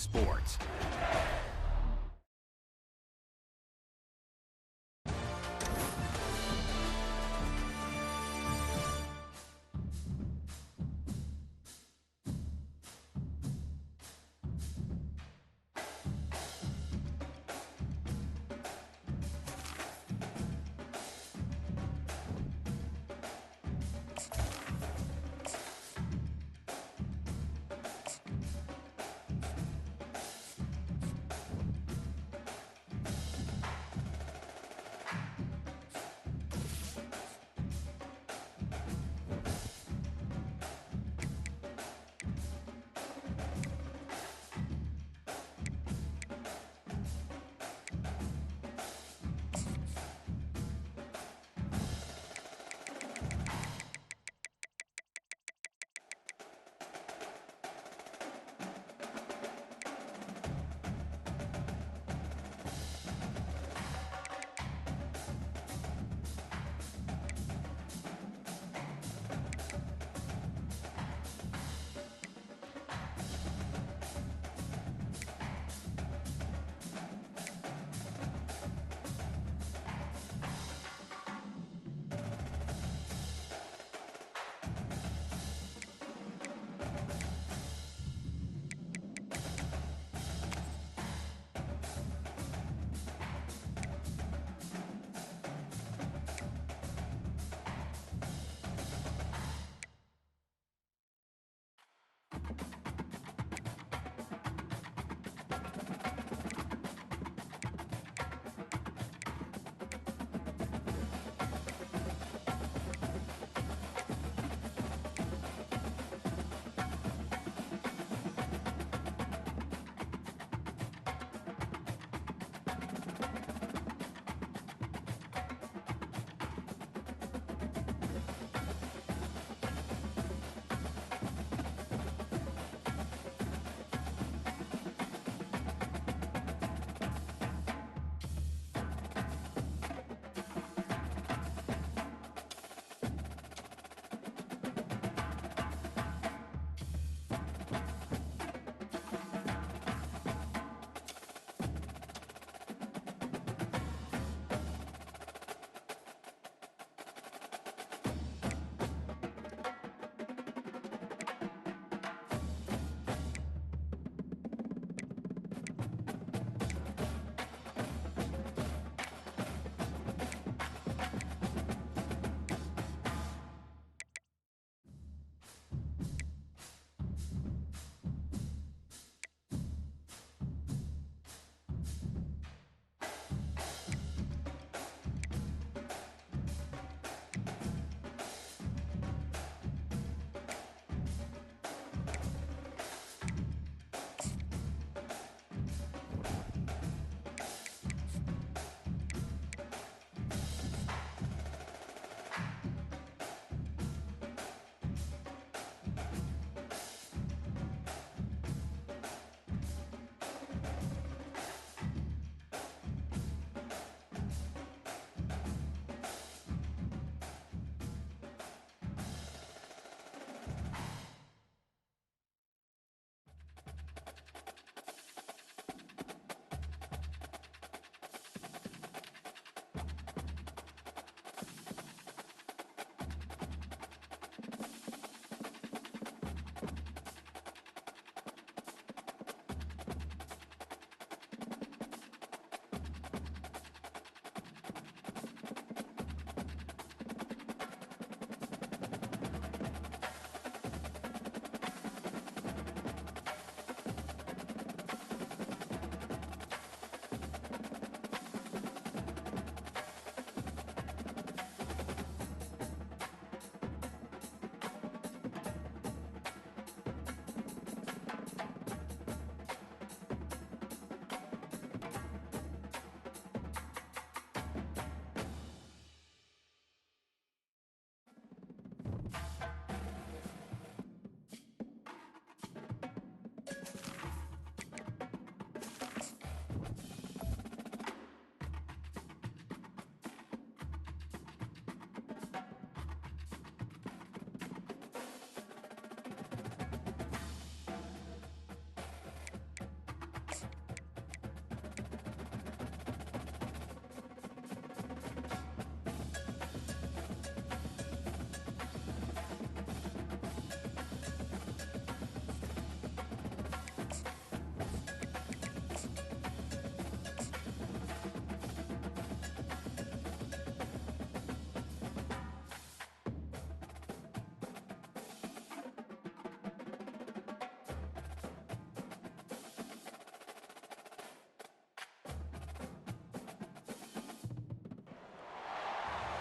sports.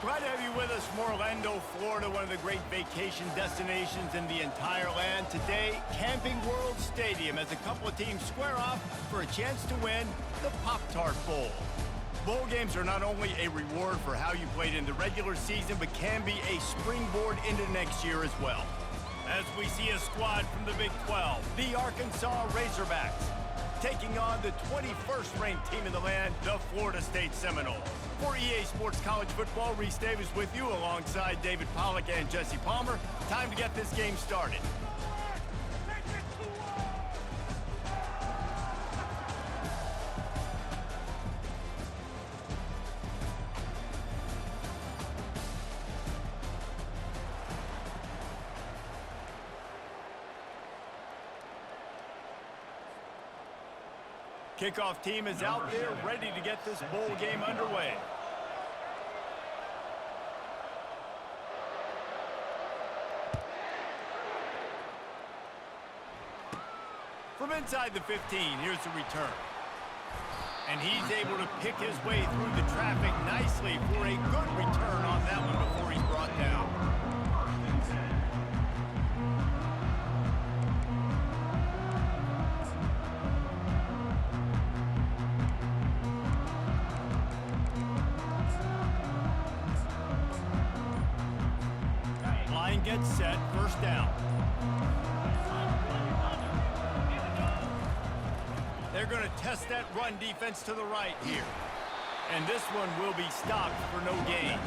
Glad to have you with us from Orlando, Florida, one of the great vacation destinations in the entire land. Today, Camping World Stadium as a couple of teams square off for a chance to win the Pop-Tart Bowl. Bowl games are not only a reward for how you played in the regular season, but can be a springboard into next year as well. As we see a squad from the Big 12, the Arkansas Razorbacks, taking on the 21st ranked team in the land, the Florida State Seminoles. For EA Sports College Football, Reese Davis with you alongside David Pollack and Jesse Palmer. Time to get this game started. Kickoff team is out there ready to get this bowl game underway. From inside the 15, here's the return. And he's able to pick his way through the traffic nicely for a good return on that one before he's brought down. Gets set, first down. They're going to test that run defense to the right here. And this one will be stopped for no gain.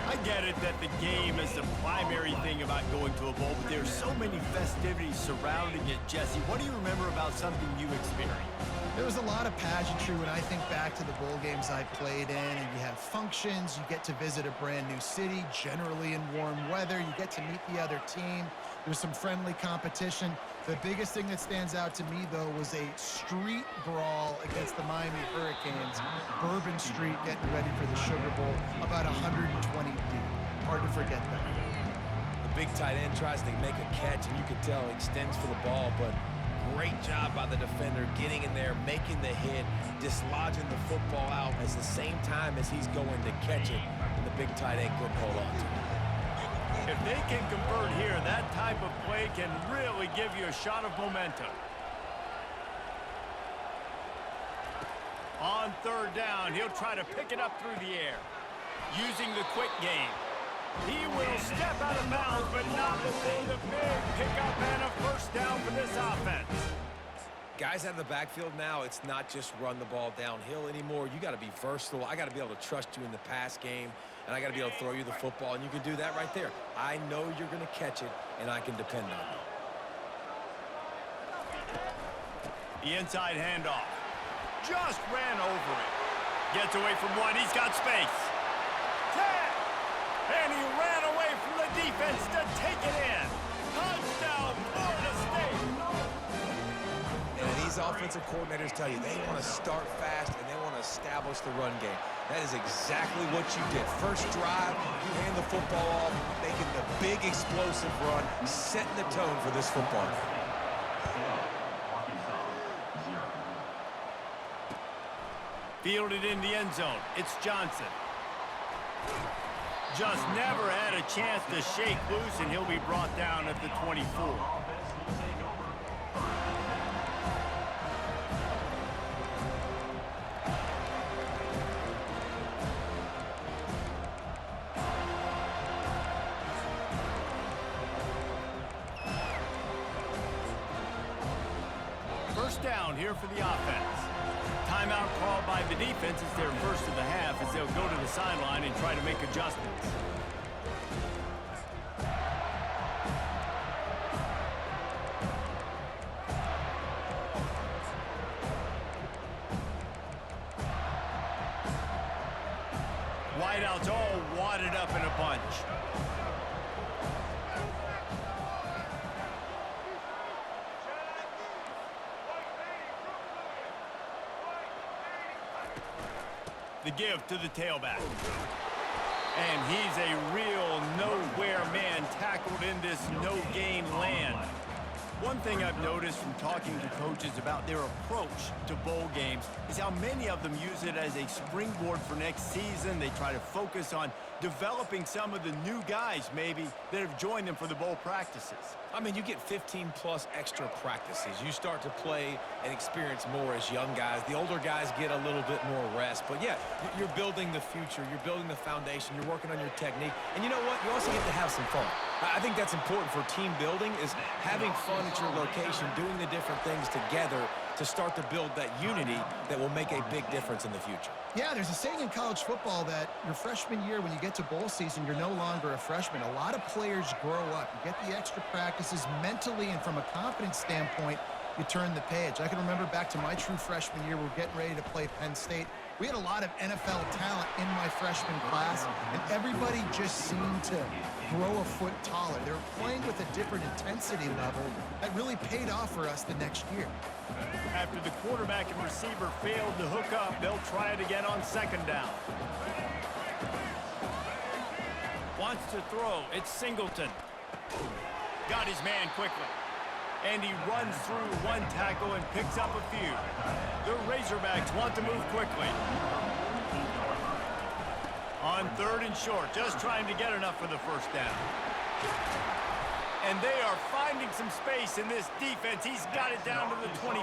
I get it that the game is the primary thing about going to a bowl, but there's so many festivities surrounding it. Jesse, what do you remember about something you experienced? There was a lot of pageantry when I think back to the bowl games I played in, and you have functions, you get to visit a brand new city, generally in warm weather, you get to meet the other team, there's some friendly competition. The biggest thing that stands out to me, though, was a street brawl against the Miami Hurricanes, Bourbon Street getting ready for the Sugar Bowl, about 120 deep. Hard to forget that. The big tight end tries to make a catch, and you can tell he extends for the ball, but great job by the defender getting in there, making the hit, dislodging the football out at the same time as he's going to catch it, and the big tight end couldn't hold on to it. If they can convert here, that type of play can really give you a shot of momentum. On third down, he'll try to pick it up through the air. Using the quick game. He will step out of bounds, but not before the big pickup and a first down for this offense. Guys out of the backfield now, it's not just run the ball downhill anymore. You got to be versatile. I got to be able to trust you in the pass game, and I got to be able to throw you the football, and you can do that right there. I know you're going to catch it, and I can depend on you. The inside handoff. Just ran over it. Gets away from one. He's got space. 10. And he ran away from the defense to take it in. Touchdown, Florida State. And these offensive coordinators tell you they want to start fast and they want to establish the run game. That is exactly what you did. First drive, you hand the football off, making the big explosive run, setting the tone for this football game. Fielded in the end zone. It's Johnson. Just never had a chance to shake loose, and he'll be brought down at the 24. First down here for the offense. Timeout called by the defense. It's their first of the half as they'll go to the sideline and try to make adjustments. Wideouts all wadded up in a bunch. The give to the tailback. And he's a real nowhere man tackled in this no-gain land. One thing I've noticed from talking to coaches about their approach to bowl games is how many of them use it as a springboard for next season. They try to focus on developing some of the new guys, maybe, that have joined them for the bowl practices. I mean, you get 15-plus extra practices. You start to play and experience more as young guys. The older guys get a little bit more rest. But, yeah, you're building the future. You're building the foundation. You're working on your technique. And you know what? You also get to have some fun. I think that's important for team building, is having fun at your location, doing the different things together to start to build that unity that will make a big difference in the future. Yeah, there's a saying in college football that your freshman year, when you get to bowl season, you're no longer a freshman. A lot of players grow up. You get the extra practices mentally, and from a confidence standpoint, you turn the page. I can remember back to my true freshman year, we were getting ready to play Penn State. We had a lot of NFL talent in my freshman class, and everybody just seemed to grow a foot taller. They were playing with a different intensity level that really paid off for us the next year. After the quarterback and receiver failed to hook up, they'll try it again on second down. Wants to throw. It's Singleton. Got his man quickly. And he runs through one tackle and picks up a few. The Razorbacks want to move quickly. On third and short, just trying to get enough for the first down. And they are finding some space in this defense. He's got it down to the 25.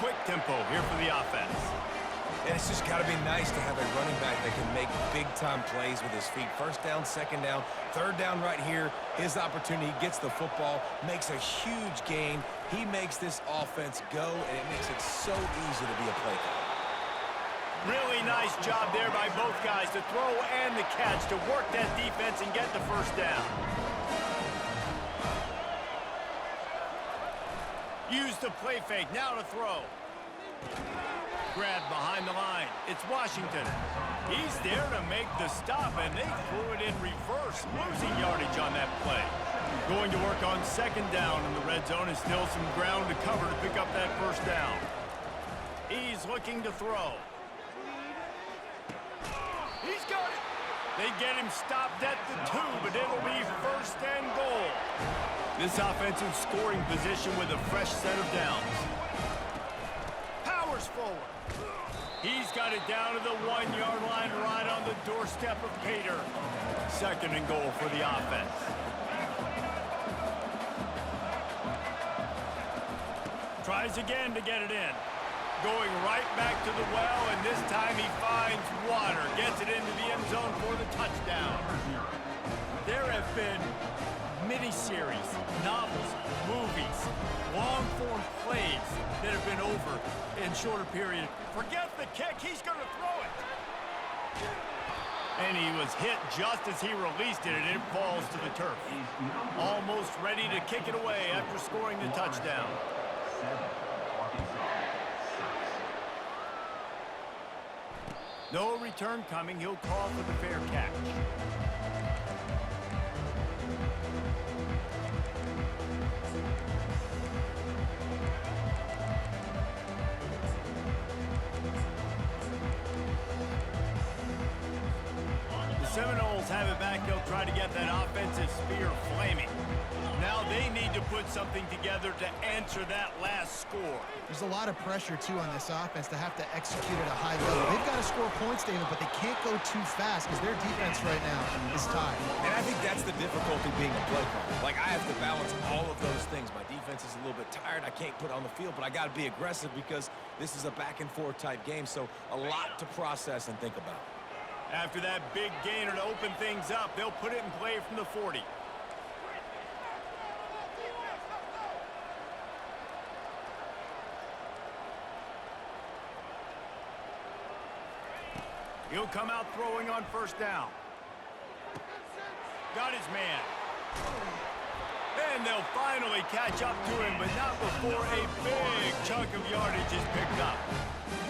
Quick tempo here for the offense. And it's just got to be nice to have a running back that can make big-time plays with his feet. First down, second down, third down right here. His opportunity, gets the football, makes a huge gain. He makes this offense go, and it makes it so easy to be a play caller. Really nice job there by both guys to throw and the catch to work that defense and get the first down. Use the play fake, now to throw. Grab behind the line. It's Washington. He's there to make the stop, and they threw it in reverse, losing yardage on that play. Going to work on second down in the red zone, and still some ground to cover to pick up that first down. He's looking to throw. He's got it. They get him stopped at the 2, but it'll be first and goal. This offensive scoring position with a fresh set of downs. Powers forward. He's got it down to the 1-yard line, right on the doorstep of Pater. Second and goal for the offense. Tries again to get it in. Going right back to the well, and this time he finds water. Gets it into the end zone for the touchdown. There have been miniseries, novels, movies, long-form plays that have been over in shorter period. Forget the kick, he's going to throw it. And he was hit just as he released it, and it falls to the turf. Almost ready to kick it away after scoring the touchdown. No return coming. He'll call for the fair catch. The Seminoles have it back. They'll try to get that offensive spear flaming. Now they need to put something together to answer that last score. There's a lot of pressure, too, on this offense to have to execute at a high level. They've got to score points, David, but they can't go too fast because their defense right now is tied. And I think that's the difficulty being a play caller. Like, I have to balance all of those things. My defense is a little bit tired. I can't put on the field, but I got to be aggressive because this is a back-and-forth type game, so a lot to process and think about. After that big gainer to open things up, they'll put it in play from the 40. He'll come out throwing on first down. Got his man. And they'll finally catch up to him, but not before a big chunk of yardage is picked up.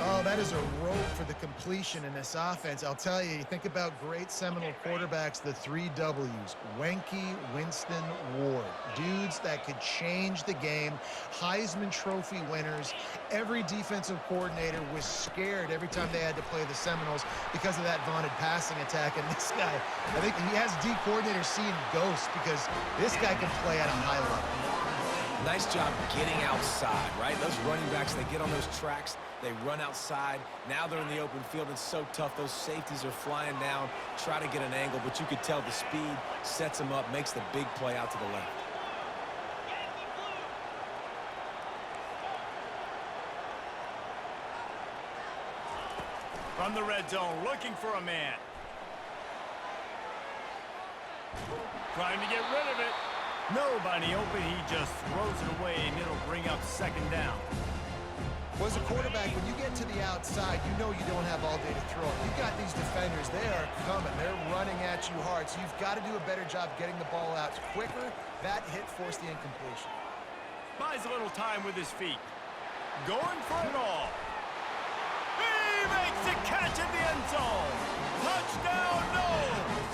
Oh, that is a rope for the completion in this offense. I'll tell you, you think about great Seminole quarterbacks, the 3 W's, Wenke, Winston, Ward. Dudes that could change the game, Heisman Trophy winners. Every defensive coordinator was scared every time they had to play the Seminoles because of that vaunted passing attack. And this guy, I think he has D coordinators seeing ghosts because this guy can play at a high level. Nice job getting outside, right? Those running backs, they get on those tracks, they run outside. Now they're in the open field. It's so tough. Those safeties are flying down, try to get an angle, but you could tell the speed sets them up, makes the big play out to the left. From the red zone, looking for a man. Trying to get rid of it. Nobody open. He just throws it away, and it'll bring up second down. Well, as a quarterback, when you get to the outside, you know you don't have all day to throw it. You've got these defenders. They are coming. They're running at you hard, so you've got to do a better job getting the ball out quicker. That hit forced the incompletion. Buys a little time with his feet. Going for it all. He makes the catch in the end zone. Touchdown, Noles.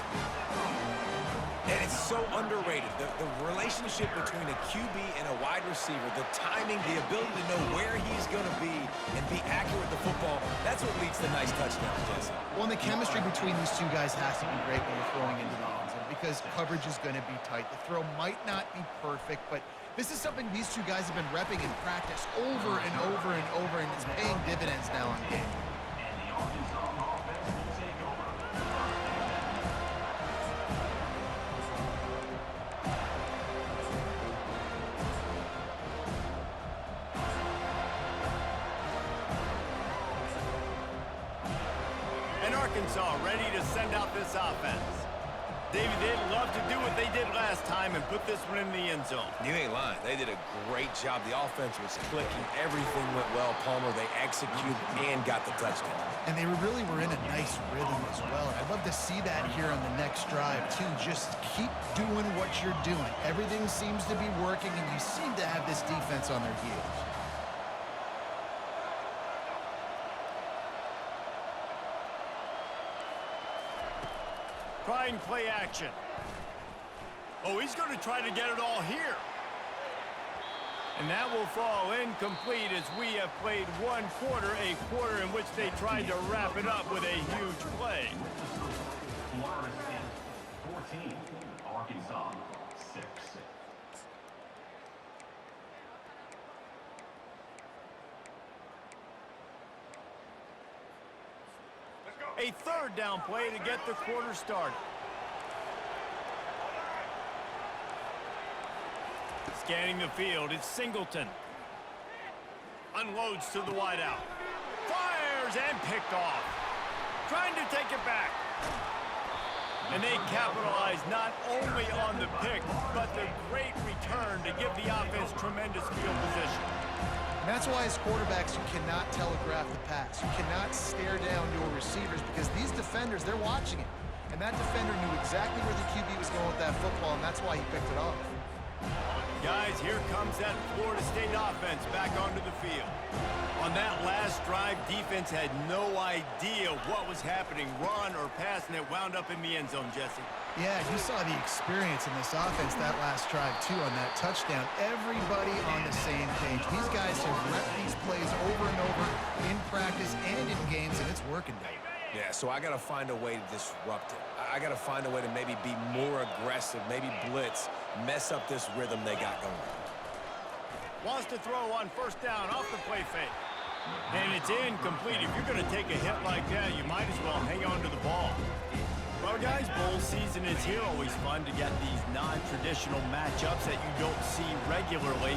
And it's so underrated. The relationship between a QB and a wide receiver, the timing, the ability to know where he's going to be and be accurate with the football, that's what leads to nice touchdowns, Jesse. Well, and the chemistry between these two guys has to be great when you're throwing into the end zone because coverage is going to be tight. The throw might not be perfect, but this is something these two guys have been repping in practice over and over and over, and it's paying dividends now on game. And Arkansas ready to send out this offense. David, they'd love to do what they did last time and put this one in the end zone. You ain't lying. They did a great job. The offense was clicking. Everything went well. Palmer, they executed and got the touchdown. And they really were in a nice rhythm as well. And I'd love to see that here on the next drive, too. Just keep doing what you're doing. Everything seems to be working, and you seem to have this defense on their heels. Trying play action. Oh, he's going to try to get it all here. And that will fall incomplete as we have played one quarter, a quarter in which they tried to wrap it up with a huge play. 14, Arkansas 6. A third down play to get the quarter started. Scanning the field, it's Singleton. Unloads to the wideout. Fires and picked off. Trying to take it back. And they capitalize not only on the pick, but the great return to give the offense tremendous field position. And that's why as quarterbacks, you cannot telegraph the pass. You cannot stare down your receivers because these defenders, they're watching it. And that defender knew exactly where the QB was going with that football, and that's why he picked it off. Guys, here comes that Florida State offense back onto the field. On that last drive, defense had no idea what was happening, run or pass, and it wound up in the end zone, Jesse. Yeah, you saw the experience in this offense that last drive, too, on that touchdown. Everybody on the same page. These guys have repped these plays over and over in practice and in games, and it's working, Dave. Yeah, so I got to find a way to disrupt it. I got to find a way to maybe be more aggressive, maybe blitz, mess up this rhythm they got going. Wants to throw on first down off the play fake. And it's incomplete. If you're going to take a hit like that, you might as well hang on to the ball. Well, guys, bowl season is here. Always fun to get these non-traditional matchups that you don't see regularly.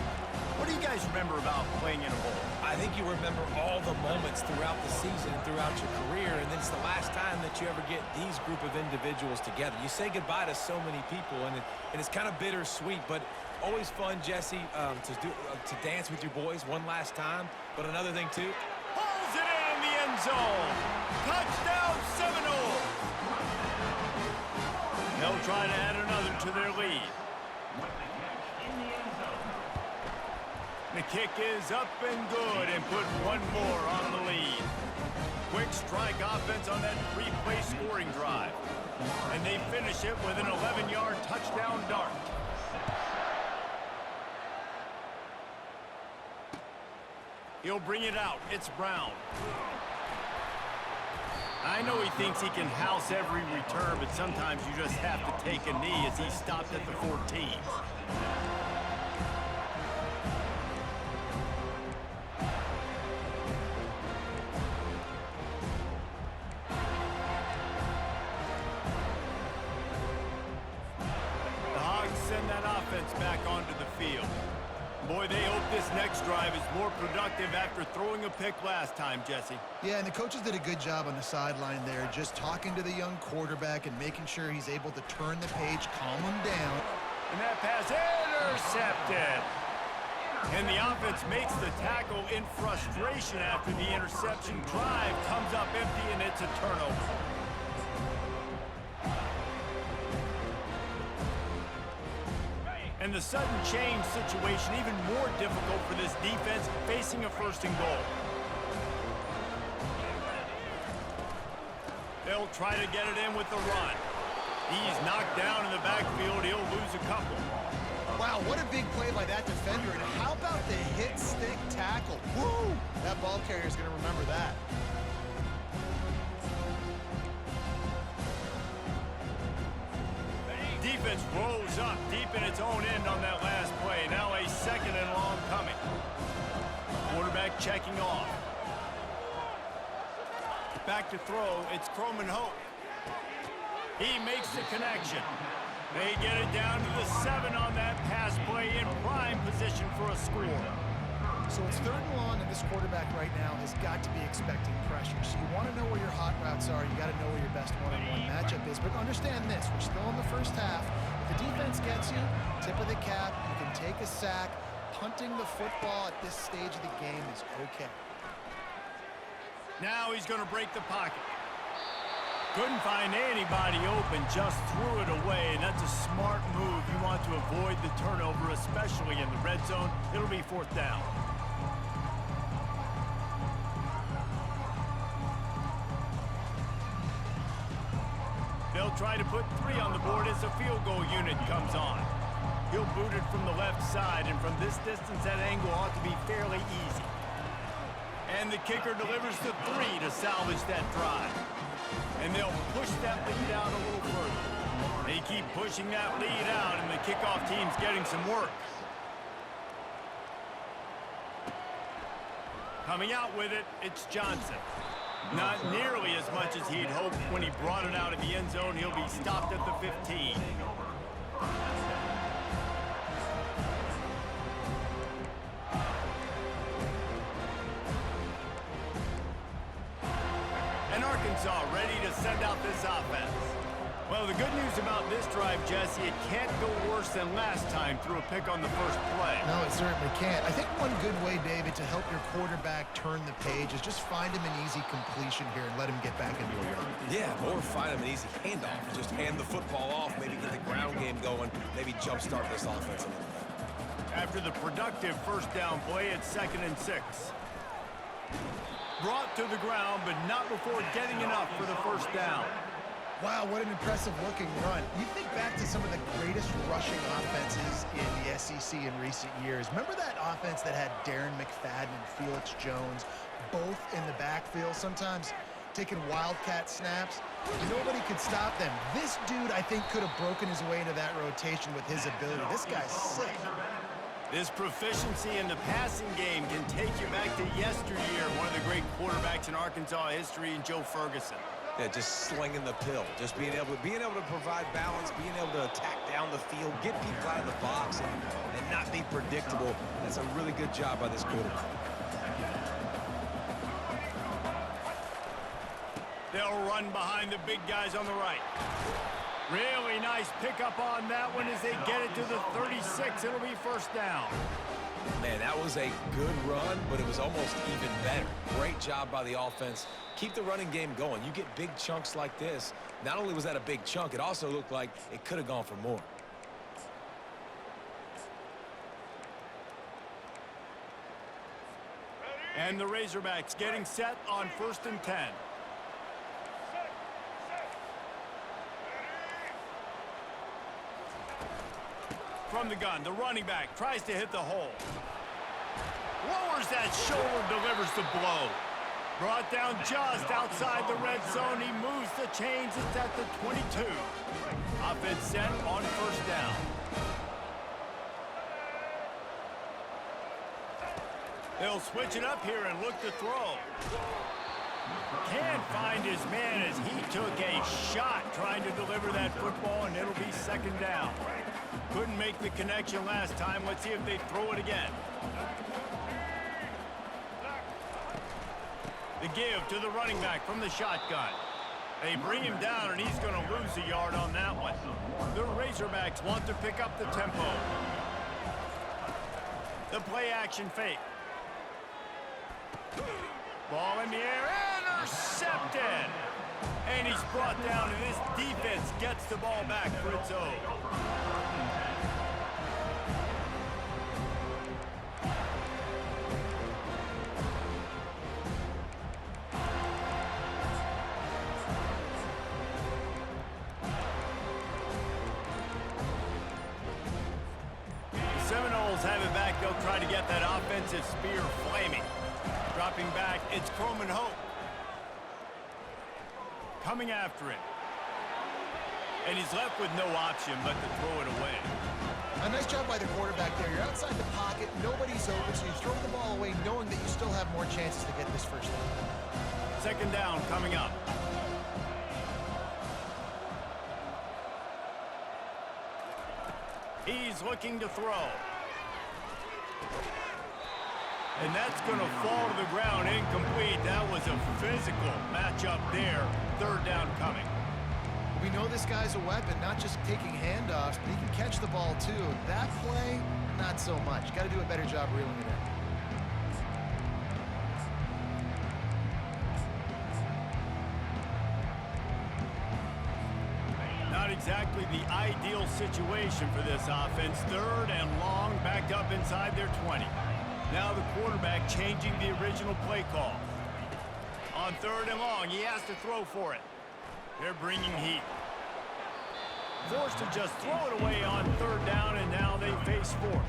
What do you guys remember about playing in a bowl? I think you remember all the moments throughout the season and throughout your career, and it's the last time that you ever get these group of individuals together. You say goodbye to so many people, and it's kind of bittersweet, but always fun, Jesse, to dance with your boys one last time. But another thing, too. Pulls it in the end zone. Touchdown, Seminoles. They'll try to add another to their lead. The kick is up and good and put one more on the lead. Quick strike offense on that three-play scoring drive. And they finish it with an 11-yard touchdown dart. He'll bring it out. It's Brown. I know he thinks he can house every return, but sometimes you just have to take a knee as he stopped at the 14. field. Boy, they hope this next drive is more productive after throwing a pick last time, Jesse. Yeah, and the coaches did a good job on the sideline there, just talking to the young quarterback and making sure he's able to turn the page, calm him down. And that pass intercepted. And the offense makes the tackle in frustration after the interception. Drive comes up empty, and it's a turnover. And the sudden change situation even more difficult for this defense facing a first and goal. They'll try to get it in with the run. He's knocked down in the backfield. He'll lose a couple. Wow, what a big play by that defender. And how about the hit stick tackle? Woo! That ball carrier is going to remember that. Defense rolls up deep in its own end on that last play. Now a second and long coming. Quarterback checking off. Back to throw. It's Croman Hope. He makes the connection. They get it down to the 7 on that pass play in prime position for a score. So it's 3rd and long, and this quarterback right now has got to be expecting pressure. So you want to know where your hot routes are. You got to know where your best one-on-one matchup is. But understand this, we're still in the first half. If the defense gets you, tip of the cap, you can take a sack. Punting the football at this stage of the game is okay. Now he's going to break the pocket. Couldn't find anybody open, just threw it away, and that's a smart move. You want to avoid the turnover, especially in the red zone. It'll be 4th down. They'll try to put 3 on the board as the field goal unit comes on. He'll boot it from the left side, and from this distance, that angle ought to be fairly easy. And the kicker delivers the 3 to salvage that drive. And they'll push that lead out a little further. They keep pushing that lead out, and the kickoff team's getting some work. Coming out with it, it's Johnson. Not nearly as much as he'd hoped when he brought it out of the end zone. He'll be stopped at the 15. And Arkansas ready to send out this offense. Well, the good news about this drive, Jesse, it can't go worse than last time through a pick on the first play. No, it certainly can't. I think one good way, David, to help your quarterback turn the page is just find him an easy completion here and let him get back into a run. Yeah, or find him an easy handoff. Just hand the football off, maybe get the ground game going, maybe jumpstart this offense a little bit. After the productive first down play, it's 2nd and 6. Brought to the ground, but not before getting enough for the first down. Wow, what an impressive-looking run. You think back to some of the greatest rushing offenses in the SEC in recent years. Remember that offense that had Darren McFadden and Felix Jones both in the backfield, sometimes taking wildcat snaps? Nobody could stop them. This dude, I think, could have broken his way into that rotation with his ability. This guy's sick. This proficiency in the passing game can take you back to yesteryear, one of the great quarterbacks in Arkansas history, and Joe Ferguson. Yeah, just slinging the pill, just being able to provide balance, being able to attack down the field, get people out of the box, and not be predictable. That's a really good job by this quarterback. They'll run behind the big guys on the right. Really nice pickup on that one as they get it to the 36. It'll be 1st down. Man, that was a good run, but it was almost even better. Great job by the offense. Keep the running game going. You get big chunks like this. Not only was that a big chunk, it also looked like it could have gone for more. And the Razorbacks getting set on 1st and 10. From the gun, the running back tries to hit the hole. Lowers that shoulder, delivers the blow. Brought down just outside the red zone. He moves the chains. It's at the 22. Offense set on 1st down. They'll switch it up here and look to throw. Can't find his man as he took a shot trying to deliver that football, and it'll be 2nd down. Couldn't make the connection last time. Let's see if they throw it again. The give to the running back from the shotgun. They bring him down, and he's going to lose a yard on that one. The Razorbacks want to pick up the tempo. The play-action fake. Ball in the air, intercepted! And he's brought down, and this defense gets the ball back for its own. Seminoles have it back. They'll try to get that offensive spear flaming. Dropping back, it's Croman Hope. Coming after him. And he's left with no option but to throw it away. A nice job by the quarterback there. You're outside the pocket, nobody's open, so you throw the ball away knowing that you still have more chances to get this first down. Second down coming up. He's looking to throw. And that's going to fall to the ground incomplete. That was a physical matchup there. Third down coming. We know this guy's a weapon, not just taking handoffs, but he can catch the ball too. That play, not so much. Got to do a better job reeling it in. Not exactly the ideal situation for this offense. Third and long, backed up inside their 20. Now the quarterback changing the original play call. On third and long, he has to throw for it. They're bringing heat. Forced to just throw it away on third down, and now they face fourth.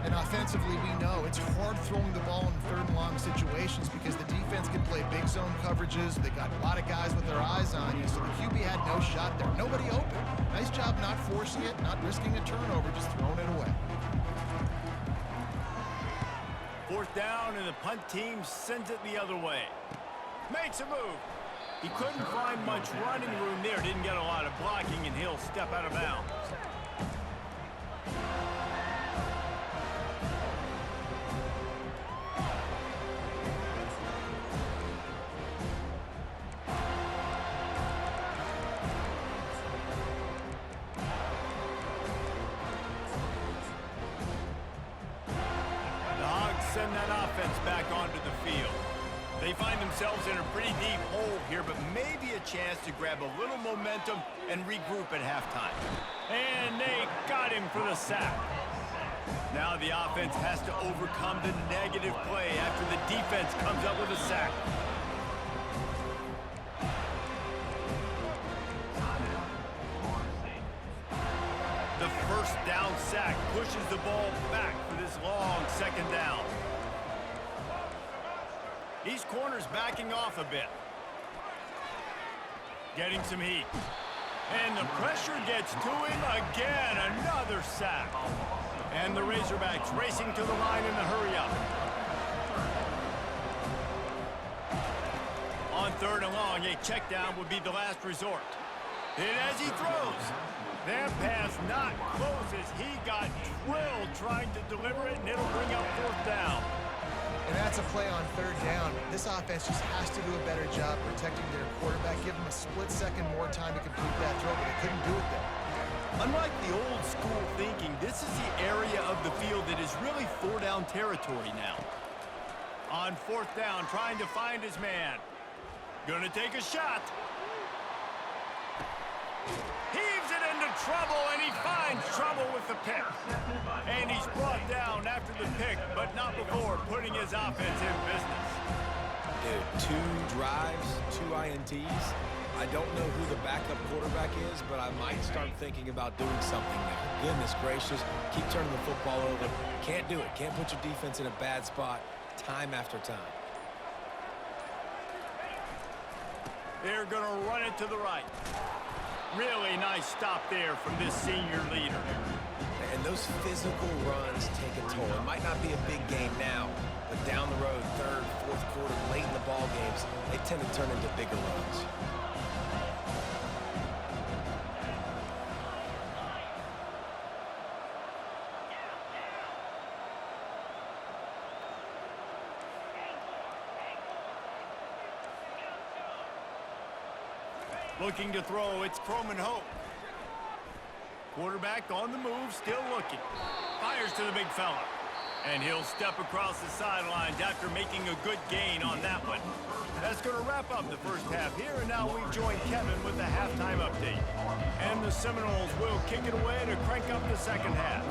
And offensively, we know it's hard throwing the ball in third and long situations because the defense can play big zone coverages. They got a lot of guys with their eyes on you, so the QB had no shot there. Nobody open. Nice job not forcing it, not risking a turnover, just throwing it away. Fourth down, and the punt team sends it the other way. Makes a move. He couldn't find much running room there. Didn't get a lot of blocking, and he'll step out of bounds. The Hogs send that offense back onto the field. They find themselves in a pretty deep hole here, but maybe a chance to grab a little momentum and regroup at halftime. And they got him for the sack. Now the offense has to overcome the negative play after the defense comes up with a sack. The first down sack pushes the ball back for this long second down. These corners backing off a bit. Getting some heat. And the pressure gets to him again. Another sack. And the Razorbacks racing to the line in the hurry-up. On third and long, a check down would be the last resort. And as he throws, that pass not close as he got drilled trying to deliver it, and it'll bring up fourth down. And that's a play on third down. This offense just has to do a better job protecting their quarterback. Give them a split second more time to complete that throw, but they couldn't do it there. Unlike the old school thinking, this is the area of the field that is really four-down territory now. On fourth down, trying to find his man. Gonna take a shot. Heaves it into trouble, and he finds trouble with the pick. And he's brought down after the pick, but not before putting his offense in business. Dude, 2 drives, 2 INTs. I don't know who the backup quarterback is, but I might start thinking about doing something there. Goodness gracious, keep turning the football over. Can't do it. Can't put your defense in a bad spot time after time. They're going to run it to the right. Really nice stop there from this senior leader. And those physical runs take a toll. It might not be a big game now, but down the road, third, fourth quarter, late in the ball games, they tend to turn into bigger runs. Looking to throw, it's Croman Hope. Quarterback on the move, still looking. Fires to the big fella. And he'll step across the sidelines after making a good gain on that one. That's going to wrap up the first half here, and now we join Kevin with the halftime update. And the Seminoles will kick it away to crank up the second half.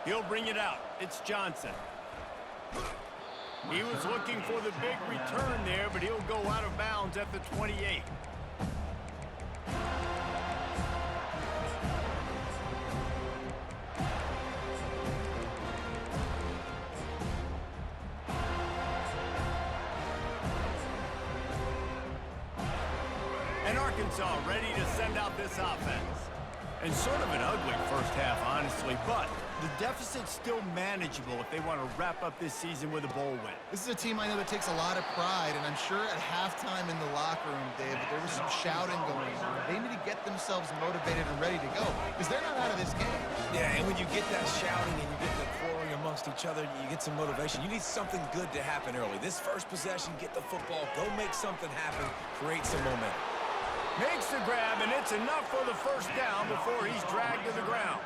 He'll bring it out. It's Johnson. He was looking for the big return there, but he'll go out of bounds at the 28. And Arkansas ready to send out this offense. And sort of an ugly first half, honestly, but the deficit's still manageable if they want to wrap up this season with a bowl win. This is a team I know that takes a lot of pride, and I'm sure at halftime in the locker room, David, there was some shouting going on. They need to get themselves motivated and ready to go, because they're not out of this game. Yeah, and when you get that shouting and you get the quarreling amongst each other, you get some motivation. You need something good to happen early. This first possession, get the football, go make something happen, create some momentum. Makes the grab, and it's enough for the first down before he's dragged to the ground.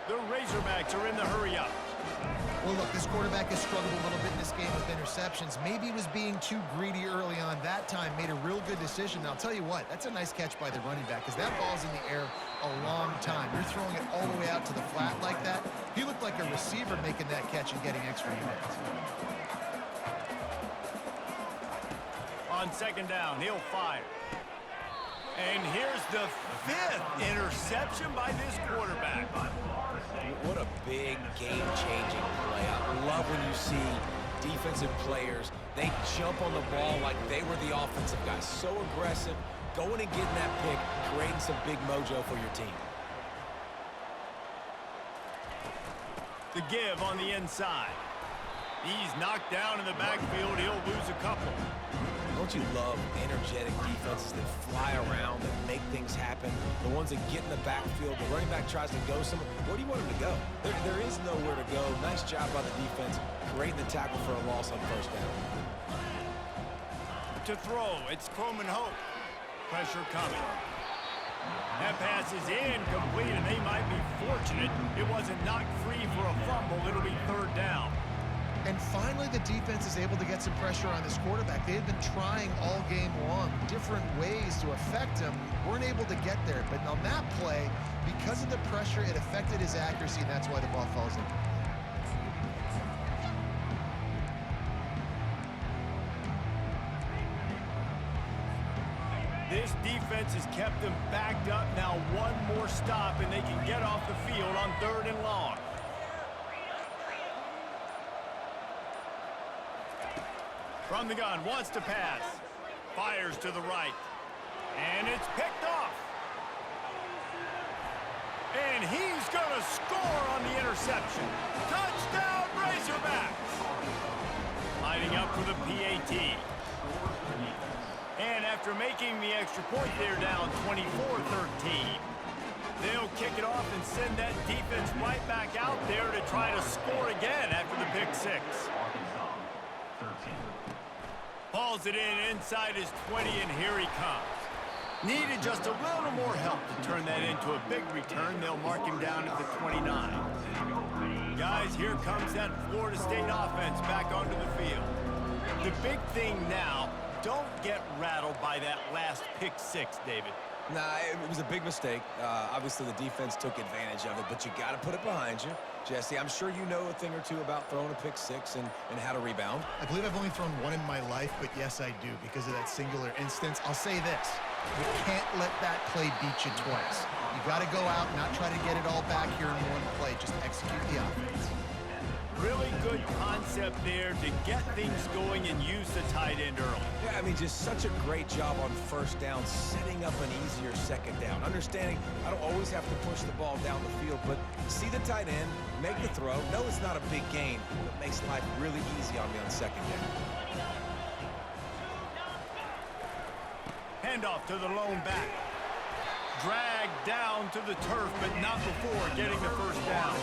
The Razorbacks are in the hurry-up. Well, look, this quarterback has struggled a little bit in this game with interceptions. Maybe he was being too greedy early on. That time made a real good decision. Now, I'll tell you what, that's a nice catch by the running back, because that ball's in the air a long time. You're throwing it all the way out to the flat like that. He looked like a receiver making that catch and getting extra yards. On second down, he'll fire. And here's the 5th interception by this quarterback. What a big game-changing play. I love when you see defensive players, they jump on the ball like they were the offensive guys. So aggressive, going and getting that pick, creating some big mojo for your team. The give on the inside. He's knocked down in the backfield. He'll lose a couple. Don't you love energetic defenses that fly around, that make things happen? The ones that get in the backfield, the running back tries to go somewhere. Where do you want him to go? There is nowhere to go. Nice job by the defense, creating the tackle for a loss on first down. To throw, it's Croman Hope. Pressure coming. That pass is incomplete, and they might be fortunate it wasn't knocked free for a fumble. It'll be third down. And finally, the defense is able to get some pressure on this quarterback. They had been trying all game long, different ways to affect him. Weren't able to get there. But on that play, because of the pressure, it affected his accuracy, and that's why the ball falls in. This defense has kept them backed up. Now one more stop, and they can get off the field on 3rd and long. From the gun, wants to pass. Fires to the right. And it's picked off. And he's going to score on the interception. Touchdown, Razorbacks! Lining up for the PAT. And after making the extra point, they're down 24-13. They'll kick it off and send that defense right back out there to try to score again after the pick six. Hauls it in inside his 20, and here he comes. Needed just a little more help to turn that into a big return. They'll mark him down at the 29. Guys, here comes that Florida State offense back onto the field. The big thing now, don't get rattled by that last pick six, David. Nah, it was a big mistake. Obviously, the defense took advantage of it, but you got to put it behind you. Jesse, I'm sure you know a thing or two about throwing a pick six and how to rebound. I believe I've only thrown one in my life, but yes, I do, because of that singular instance. I'll say this. You can't let that play beat you twice. You got to go out and not try to get it all back here in one play. Just execute the offense. Really good concept there to get things going and use the tight end early. Yeah, I mean, just such a great job on first down, setting up an easier second down. Understanding I don't always have to push the ball down the field, but see the tight end, make the throw. No, it's not a big gain, but it makes life really easy on me on second down. Handoff to the lone back. Dragged down to the turf, but not before getting the first down.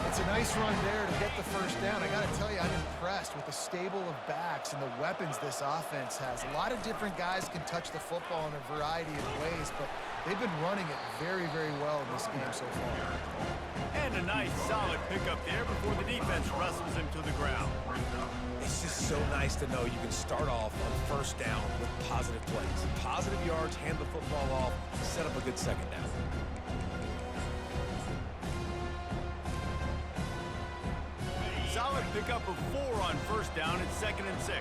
It's a nice run there to get the first down. I got to tell you, I'm impressed with the stable of backs and the weapons this offense has. A lot of different guys can touch the football in a variety of ways, but they've been running it very, very well in this game so far. And a nice, solid pickup there before the defense wrestles him to the ground. It's just so nice to know you can start off on first down with positive plays. Positive yards, hand the football off, set up a good second down. Solid pickup of 4 on first down. It's 2nd and 6.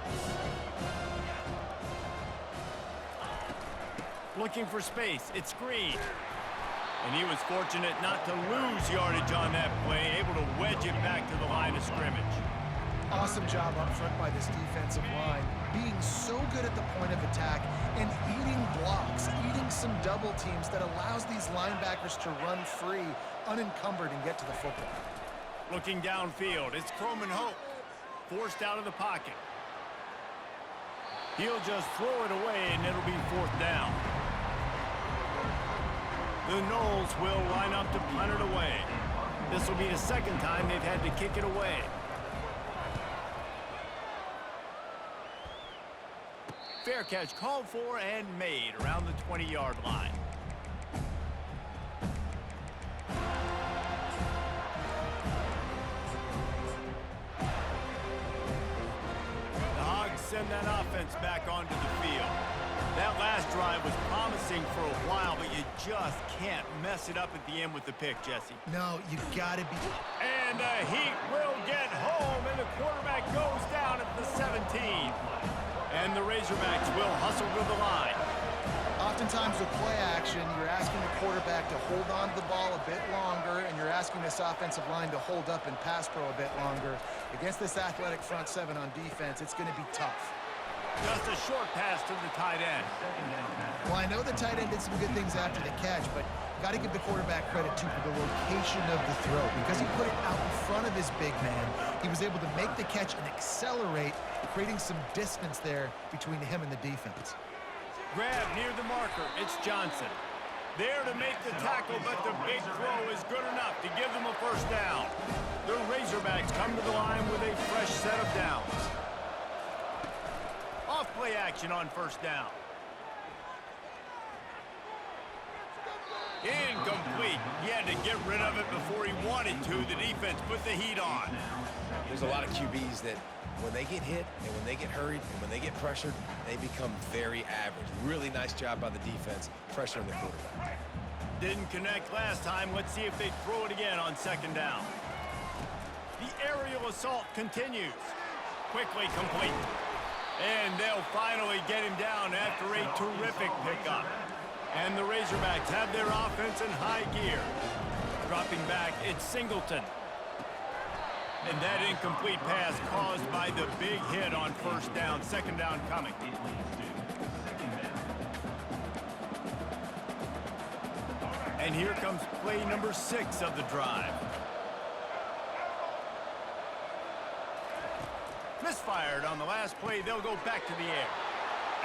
Looking for space. It's Green. And he was fortunate not to lose yardage on that play, able to wedge it back to the line of scrimmage. Awesome job up front by this defensive line, being so good at the point of attack and eating blocks, eating some double teams that allows these linebackers to run free, unencumbered, and get to the football. Looking downfield, it's Croman Hope, forced out of the pocket. He'll just throw it away, and it'll be 4th down. The Noles will line up to punt it away. This will be the second time they've had to kick it away. Fair catch called for and made around the 20-yard line. The Hogs send that offense back onto the field. That last drive was promising for a while, but you just can't mess it up at the end with the pick, Jesse. No, you gotta be... And the Heat will get home, and the quarterback goes down at the 17. And the Razorbacks will hustle to the line. Oftentimes with play action, you're asking the quarterback to hold on to the ball a bit longer, and you're asking this offensive line to hold up and pass pro a bit longer. Against this athletic front 7 on defense, it's going to be tough. Just a short pass to the tight end. Well, I know the tight end did some good things after the catch, but got to give the quarterback credit, too, for the location of the throw. Because he put it out in front of his big man, he was able to make the catch and accelerate, creating some distance there between him and the defense. Grab near the marker. It's Johnson. There to make the tackle, but the big throw is good enough to give them a first down. The Razorbacks come to the line with a fresh set of downs. Off play action on first down. Incomplete. He had to get rid of it before he wanted to. The defense put the heat on. There's a lot of QBs that when they get hit and when they get hurried and when they get pressured, they become very average. Really nice job by the defense, pressuring the quarterback. Didn't connect last time. Let's see if they throw it again on second down. The aerial assault continues. Quickly complete. And they'll finally get him down after a terrific pickup. And the Razorbacks have their offense in high gear. Dropping back, it's Singleton. And that incomplete pass caused by the big hit on first down. Second down coming. And here comes play number 6 of the drive. Misfired on the last play. They'll go back to the air.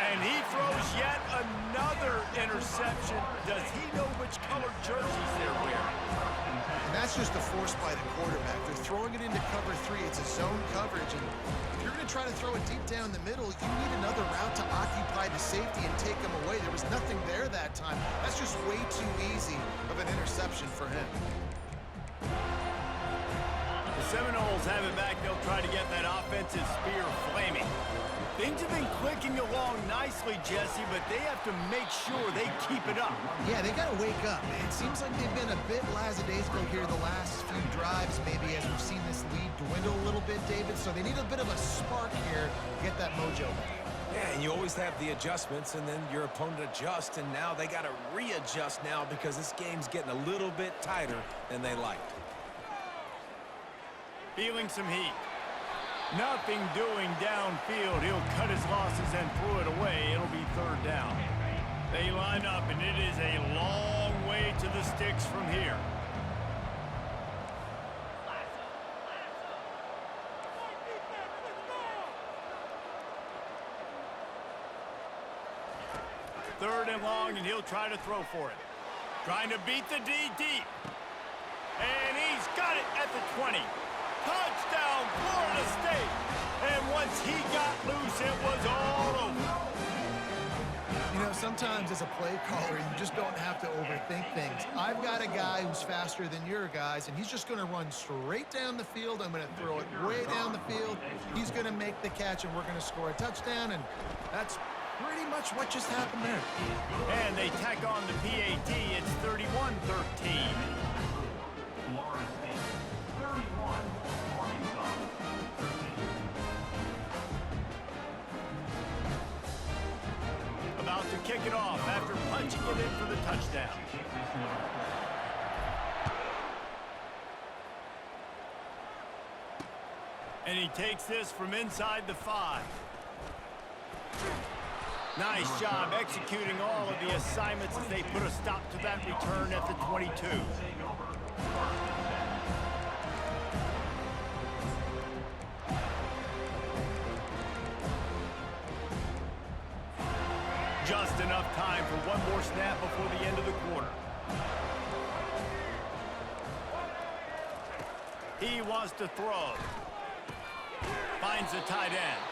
And he throws yet another interception. Does he know which colored jerseys they're wearing? And that's just a force by the quarterback. They're throwing it into cover 3. It's a zone coverage, and if you're going to try to throw it deep down the middle, you need another route to occupy the safety and take him away. There was nothing there that time. That's just way too easy of an interception for him. The Seminoles have it back. They'll try to get that offensive spear flaming. Things have been clicking along nicely, Jesse, but they have to make sure they keep it up. Yeah, they got to wake up. It seems like they've been a bit lackadaisical here the last few drives, maybe as we've seen this lead dwindle a little bit, David. So they need a bit of a spark here to get that mojo back. Yeah, and you always have the adjustments, and then your opponent adjusts, and now they got to readjust now because this game's getting a little bit tighter than they liked. Feeling some heat. Nothing doing downfield. He'll cut his losses and throw it away. It'll be third down. They line up, and it is a long way to the sticks from here. Third and long, and he'll try to throw for it. Trying to beat the D deep. And he's got it at the 20. Touchdown, Florida State. And once he got loose, it was all over. You know, sometimes as a play caller, you just don't have to overthink things. I've got a guy who's faster than your guys, and he's just going to run straight down the field. I'm going to throw it way down the field. He's going to make the catch, and we're going to score a touchdown, and that's pretty much what just happened there. And they tack on the PAT. It's 31-13. Florida State 31, Arkansas 13. About to kick it off after punching it in for the touchdown. And he takes this from inside the 5. Nice job executing all of the assignments as they put a stop to that return at the 22. Just enough time for one more snap before the end of the quarter. He wants to throw. Finds the tight end.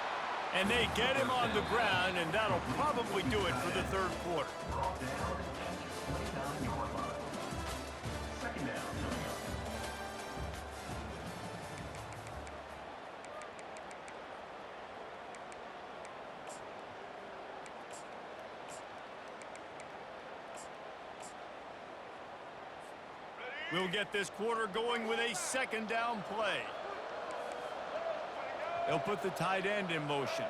And they get him on the ground, and that'll probably do it for the third quarter. Second down. We'll get this quarter going with a second down play. They'll put the tight end in motion.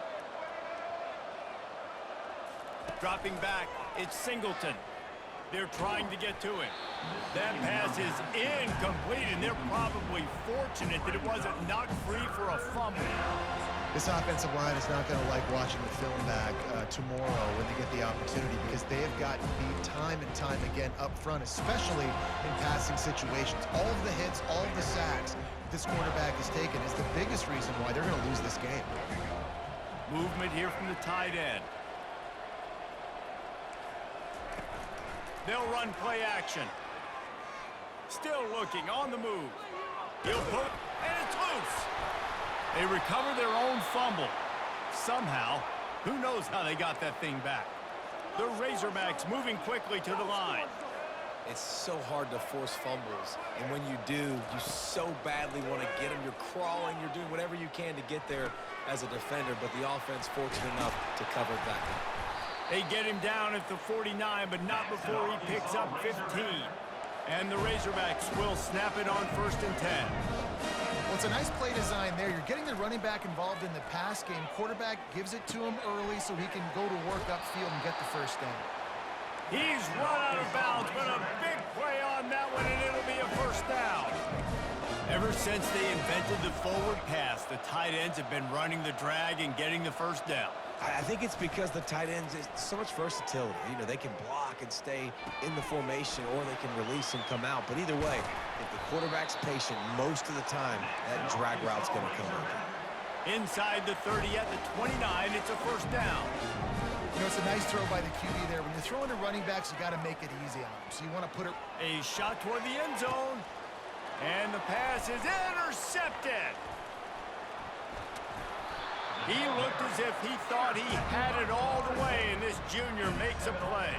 Dropping back, it's Singleton. They're trying to get to him. That pass is incomplete, and they're probably fortunate that it wasn't knocked free for a fumble. This offensive line is not going to like watching the film back tomorrow when they get the opportunity, because they have gotten beat time and time again up front, especially in passing situations. All of the hits, all of the sacks this quarterback has taken is the biggest reason why they're going to lose this game. Movement here from the tight end. They'll run play action. Still looking, on the move. He'll put, and it's loose. They recover their own fumble. Somehow, who knows how they got that thing back. The Razorbacks moving quickly to the line. It's so hard to force fumbles, and when you do, you so badly want to get them. You're crawling, you're doing whatever you can to get there as a defender, but the offense fortunate enough to cover it back up. They get him down at the 49, but not before he picks up 15. And the Razorbacks will snap it on 1st and 10. Well, it's a nice play design there. You're getting the running back involved in the pass game. Quarterback gives it to him early so he can go to work upfield and get the first down. He's run out of bounds, but a big play on that one, and it'll be a first down. Ever since they invented the forward pass, the tight ends have been running the drag and getting the first down. I think it's because the tight ends is so much versatility. You know, they can block and stay in the formation, or they can release and come out. But either way, if the quarterback's patient most of the time, that drag route's going to come open. Inside the 30 at the 29, it's a first down. You know, it's a nice throw by the QB there. When you're throwing to running backs, you got to make it easy on them. So you want to put it... A shot toward the end zone. And the pass is intercepted. He looked as if he thought he had it all the way, and this junior makes a play.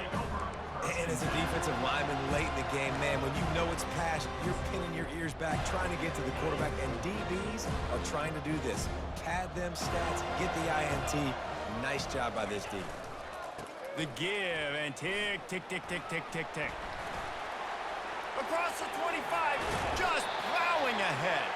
And as a defensive lineman late in the game, man, when you know it's past, you're pinning your ears back, trying to get to the quarterback, and DBs are trying to do this. Pad them stats, get the INT. Nice job by this D. The give, and tick, tick, tick, tick, tick, tick, tick. Across the 25, just plowing ahead.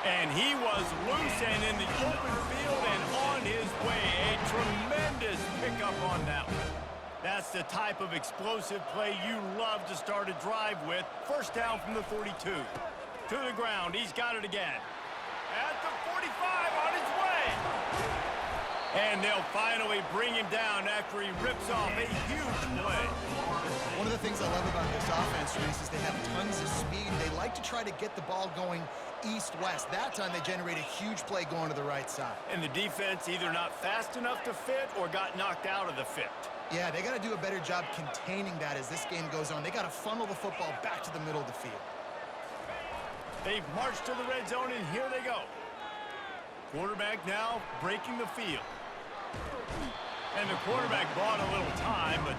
And he was loose and in the open field and on his way. A tremendous pickup on that one. That's the type of explosive play you love to start a drive with. First down from the 42. To the ground, he's got it again. At the 45, on his way. And they'll finally bring him down after he rips off a huge play. One of the things I love about this offense, Reese, is they have tons of speed. They like to try to get the ball going east-west. That time they generate a huge play going to the right side. And the defense either not fast enough to fit or got knocked out of the fit. Yeah, they got to do a better job containing that as this game goes on. They got to funnel the football back to the middle of the field. They've marched to the red zone, and here they go. Quarterback now breaking the field. And the quarterback bought a little time, but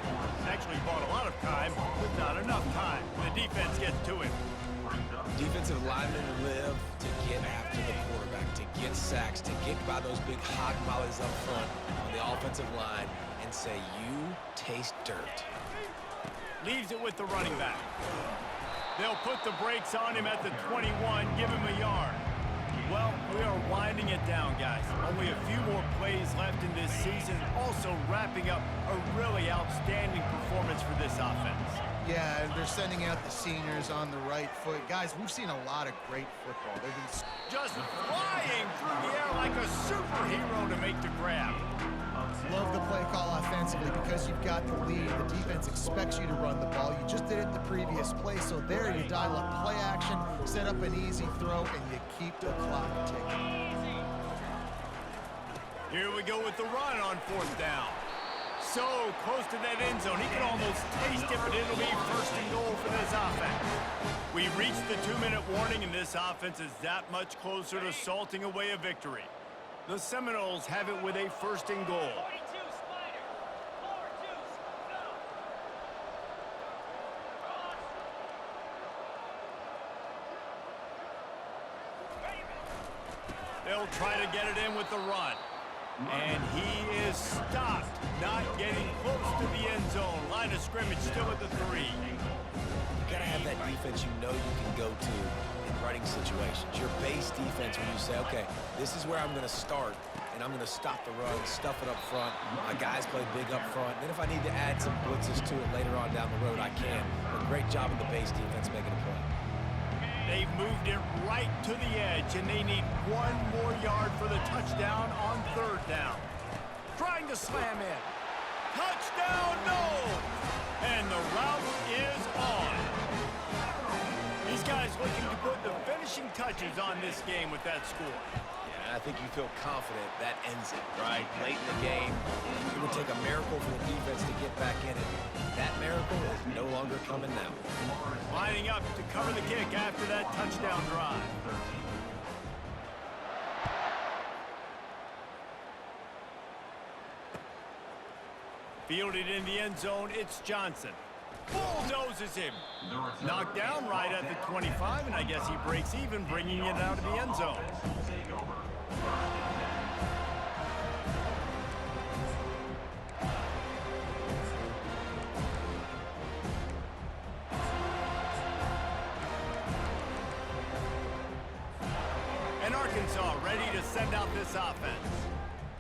actually bought a lot of time, but not enough time. The defense gets to him. Defensive linemen live to get after the quarterback, to get sacks, to get by those big hot mollies up front on the offensive line and say, you taste dirt. Leaves it with the running back. They'll put the brakes on him at the 21, give him a yard. Well, we are winding it down, guys. Only a few more plays left in this season. Also wrapping up a really outstanding performance for this offense. Yeah, they're sending out the seniors on the right foot. Guys, we've seen a lot of great football. They've been just flying through the air like a superhero to make the grab. Love the play call offensively because you've got the lead. The defense expects you to run the ball. You just did it the previous play, so there you dial up play action, set up an easy throw, and you keep the clock ticking. Here we go with the run on fourth down. So close to that end zone. He can almost taste it, but it'll be first and goal for this offense. We've reached the 2-minute warning, and this offense is that much closer to salting away a victory. The Seminoles have it with a first and goal. They'll try to get it in with the run. And he is stopped, not getting close to the end zone. Line of scrimmage still at the 3. You gotta have that defense you know you can go to in running situations. Your base defense when you say, okay, this is where I'm gonna start, and I'm gonna stop the run, stuff it up front. My guys play big up front. Then if I need to add some blitzes to it later on down the road, I can. But great job of the base defense making a play. They've moved it right to the edge, and they need 1 more yard for the touchdown on third down. Trying to slam in. Touchdown, no! And the route is on. These guys looking to put the finishing touches on this game with that score. Yeah, I think you feel confident that ends it, right? Late in the game, it would take a miracle for the defense to get back in it. That miracle is no longer coming now. Lining up to cover the kick after that touchdown drive. Fielded in the end zone, it's Johnson. Bulldozes him. Knocked down right at the 25, and I guess he breaks even, bringing it out of the end zone. And Arkansas ready to send out this offense.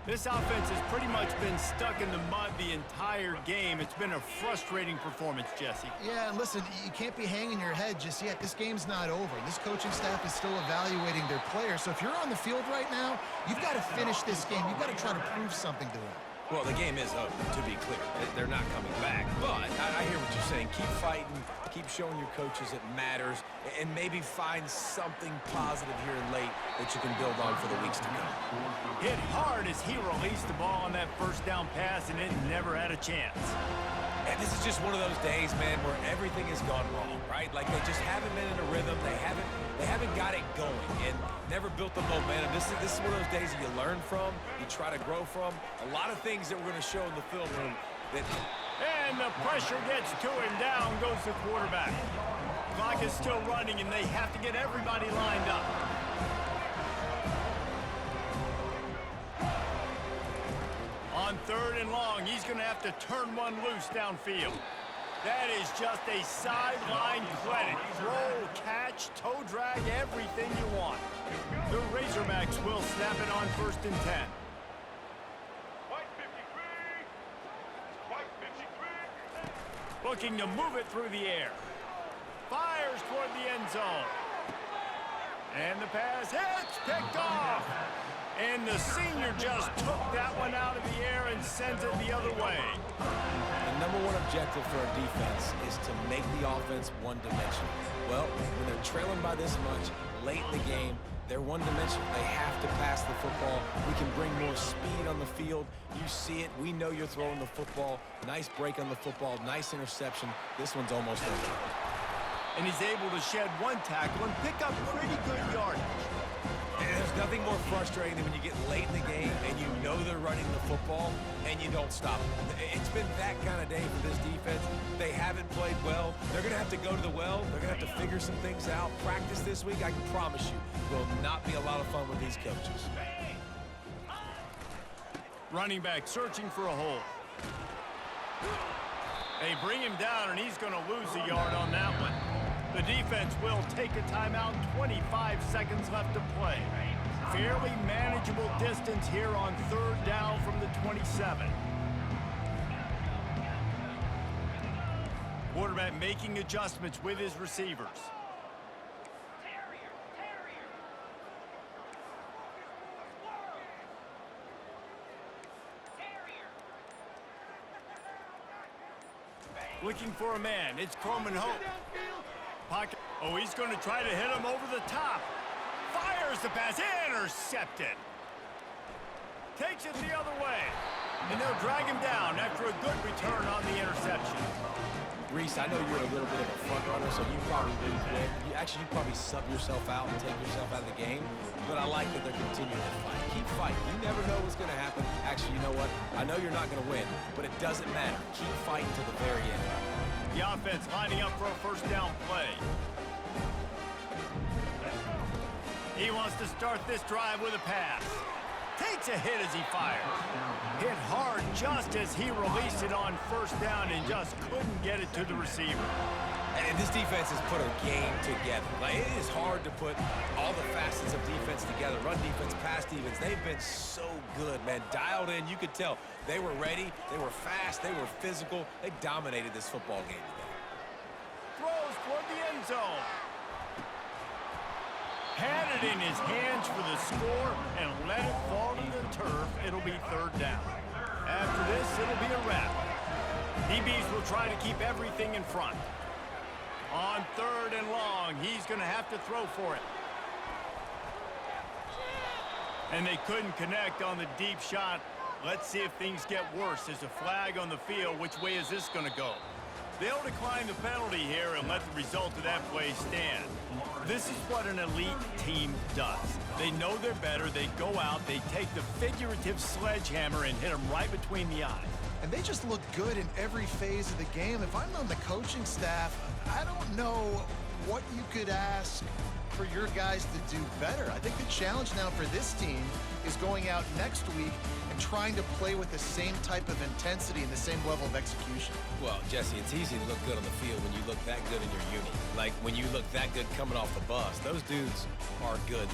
This offense has pretty much been stuck in the mud the entire game. It's been a frustrating performance, Jesse. Yeah, and listen, you can't be hanging your head just yet. This game's not over. This coaching staff is still evaluating their players. So if you're on the field right now, you've got to finish this game. You've got to try to prove something to them. Well, the game is over, to be clear. They're not coming back. But I hear what you're saying. Keep fighting. Keep showing your coaches it matters. And maybe find something positive here late that you can build on for the weeks to come. Hit hard as he released the ball on that first down pass, and it never had a chance. And this is just one of those days, man, where everything has gone wrong, right? Like they just haven't been in a rhythm. They haven't got it going and never built the momentum. This is one of those days that you learn from, you try to grow from. A lot of things that we're going to show in the film room that... And the pressure gets to him. Down goes the quarterback. Clock is still running, and they have to get everybody lined up. On third and long, he's going to have to turn one loose downfield. That is just a sideline clinic. Roll, catch, toe drag, everything you want. The Razorbacks will snap it on first and 10. Looking to move it through the air. Fires toward the end zone. And the pass hits, picked off. And the senior just took that one out of the air and sends it the other way. The number one objective for a defense is to make the offense one-dimensional. Well, when they're trailing by this much late in the game, they're one-dimensional. They have to pass the football. We can bring more speed on the field. You see it. We know you're throwing the football. Nice break on the football. Nice interception. This one's almost over. And he's able to shed one tackle and pick up pretty good yardage. And there's nothing more frustrating than when you get late in the game and you know they're running the football and you don't stop them. It's been that kind of day for this defense. They haven't played well. They're going to have to go to the well. They're going to have to figure some things out. Practice this week, I can promise you, will not be a lot of fun with these coaches. Running back searching for a hole. They bring him down, and he's going to lose a yard on that one. The defense will take a timeout. 25 seconds left to play. Fairly manageable distance here on third down from the 27. Quarterback making adjustments with his receivers. Looking for a man. It's Coleman Hope. Pocket. Oh, he's going to try to hit him over the top. Fires the pass. Intercepted. Takes it the other way. And they'll drag him down after a good return on the interception. Reese, I know you're a little bit of a front runner, so you probably win quick. You probably sub yourself out and take yourself out of the game. But I like that they're continuing to fight. Keep fighting. You never know what's going to happen. Actually, you know what? I know you're not going to win, but it doesn't matter. Keep fighting to the very end. The offense lining up for a first down play. He wants to start this drive with a pass. Takes a hit as he fires. Hit hard just as he released it on first down and just couldn't get it to the receiver. And this defense has put a game together. Like, it is hard to put all the facets of defense together. Run defense, pass defense. They've been so good, man. Dialed in. You could tell they were ready. They were fast. They were physical. They dominated this football game today. Throws toward the end zone. Had it in his hands for the score and let it fall to the turf. It'll be third down. After this, it'll be a wrap. DBs will try to keep everything in front. On third and long, he's going to have to throw for it. And they couldn't connect on the deep shot. Let's see if things get worse. There's a flag on the field. Which way is this going to go? They'll decline the penalty here and let the result of that play stand. This is what an elite team does. They know they're better. They go out. They take the figurative sledgehammer and hit them right between the eyes. And they just look good in every phase of the game. If I'm on the coaching staff, I don't know what you could ask for your guys to do better. I think the challenge now for this team is going out next week and trying to play with the same type of intensity and the same level of execution. Well, Jesse, it's easy to look good on the field when you look that good in your unit. Like when you look that good coming off the bus. Those dudes are good